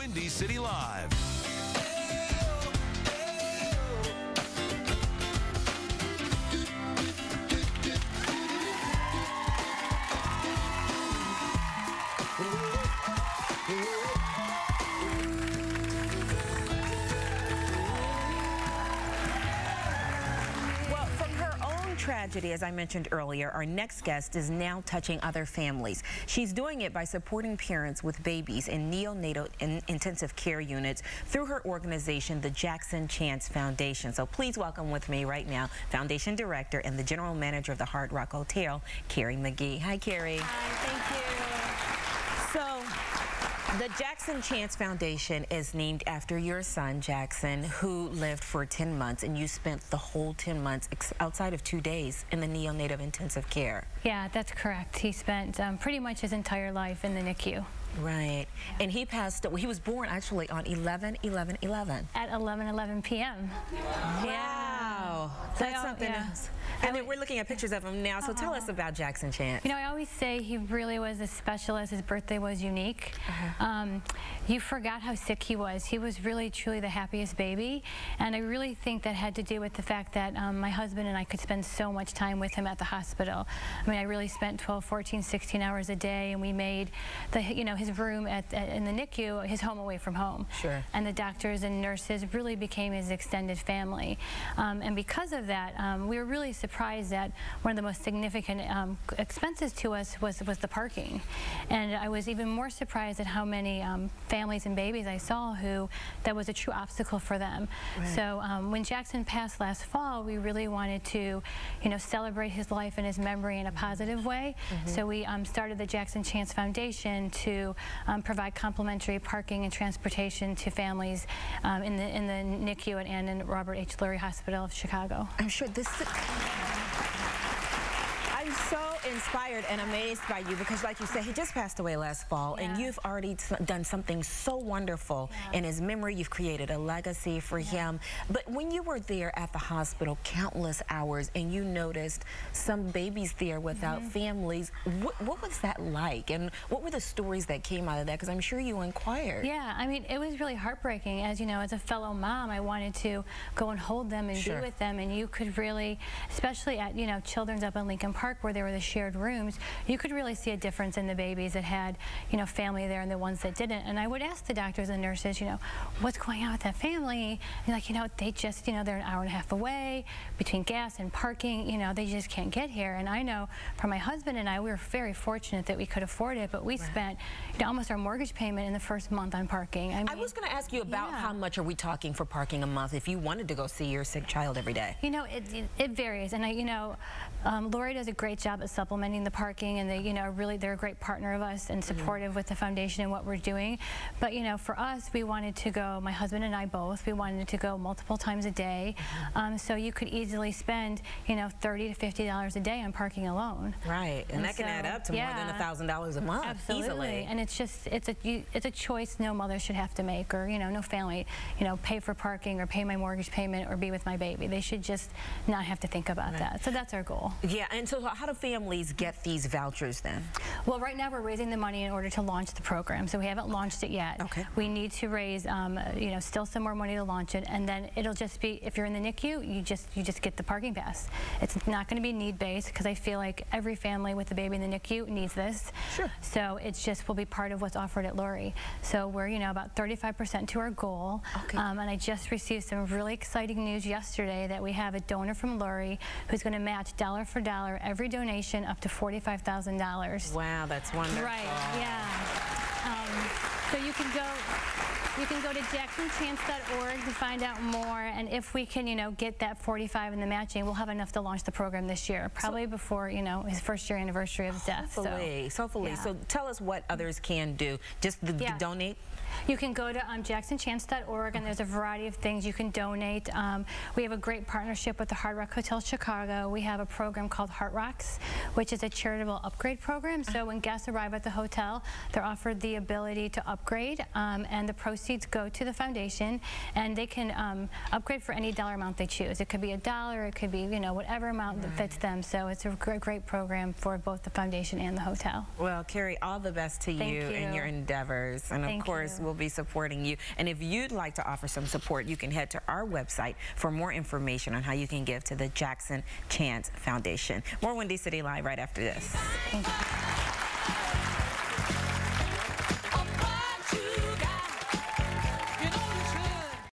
Windy City Live. Tragedy, as I mentioned earlier, our next guest is now touching other families. She's doing it by supporting parents with babies in neonatal and intensive care units through her organization, the Jackson Chance Foundation. So please welcome with me right now, Foundation Director and the General Manager of the Hard Rock Hotel, Carrie McGee. Hi, Carrie. Hi, thank you. So, the Jackson Chance Foundation is named after your son, Jackson, who lived for 10 months, and you spent the whole 10 months outside of 2 days in the neonatal intensive care. Yeah, that's correct. He spent pretty much his entire life in the NICU. Right. And he passed, he was born actually on 11/11/11. At 11:11 p.m. Wow. That's something else. And then we're looking at pictures of him now, so tell us about Jackson Chance. You know, I always say he really was as special as his birthday was unique. You forgot how sick he was. He was really, truly the happiest baby, and I really think that had to do with the fact that my husband and I could spend so much time with him at the hospital. I mean, I really spent 12, 14, 16 hours a day, and we made the, his room in the NICU his home away from home. Sure. And the doctors and nurses really became his extended family. And because of that, we were really surprised that one of the most significant expenses to us was the parking. And I was even more surprised at how many families and babies I saw who that was a true obstacle for them. Right. So when Jackson passed last fall, we really wanted to, celebrate his life and his memory in a positive way. So we started the Jackson Chance Foundation to provide complimentary parking and transportation to families in the NICU and in Robert H. Lurie Hospital of Chicago. I'm sure this. I'm so inspired and amazed by you because, like you said, he just passed away last fall, and you've already done something so wonderful in his memory. You've created a legacy for him. But when you were there at the hospital countless hours and you noticed some babies there without families, what was that like? And what were the stories that came out of that? Because I'm sure you inquired. Yeah, I mean, it was really heartbreaking. As you know, as a fellow mom, I wanted to go and hold them and be with them, and you could really, especially at, Children's up in Lincoln Park, where there were the shared rooms, you could really see a difference in the babies that had, family there and the ones that didn't. And I would ask the doctors and nurses, what's going on with that family? And like, they just, they're an hour and a half away between gas and parking, they just can't get here. And I know for my husband and I, we were very fortunate that we could afford it, but we spent almost our mortgage payment in the first month on parking. I was going to ask you about how much are we talking for parking a month if you wanted to go see your sick child every day? It varies. And Lori does a great job at supplementing the parking, and they're a great partner of us and supportive with the foundation and what we're doing. But for us, we wanted to go, my husband and I both, we wanted to go multiple times a day. So you could easily spend $30 to $50 a day on parking alone. Right, and that can add up to more than $1,000 a month. Absolutely. Easily. And it's just it's a choice no mother should have to make, or no family pay for parking or pay my mortgage payment or be with my baby. They should just not have to think about that. So that's our goal. Yeah, and so how do families get these vouchers then? Well, right now we're raising the money in order to launch the program, so we haven't launched it yet. Okay. We need to raise, still some more money to launch it, and then it'll just be, if you're in the NICU, you just get the parking pass. It's not going to be need-based, because I feel like every family with a baby in the NICU needs this. Sure. So it just will be part of what's offered at Lurie. So we're, about 35% to our goal. Okay. And I just received some really exciting news yesterday that we have a donor from Lurie who's going to match dollar for dollar every donation up to $45,000. Wow, that's wonderful. Right, so you can go to jacksonchance.org to find out more, and if we can, get that 45 in the matching, we'll have enough to launch the program this year, probably before, his first-year anniversary of his death. Hopefully. So tell us what others can do. Just donate? You can go to jacksonchance.org, and there's a variety of things you can donate. We have a great partnership with the Hard Rock Hotel Chicago. We have a program called Heart Rocks, which is a charitable upgrade program. So when guests arrive at the hotel, they're offered the ability to upgrade, and the proceeds go to the foundation, and they can upgrade for any dollar amount they choose. It could be $1, it could be, whatever amount that fits them. So it's a great program for both the foundation and the hotel. Well, Carrie, all the best to you and your endeavors. And of course, we'll be supporting you. And if you'd like to offer some support, you can head to our website for more information on how you can give to the Jackson Chance Foundation. More Windy City Live right after this. Thank you.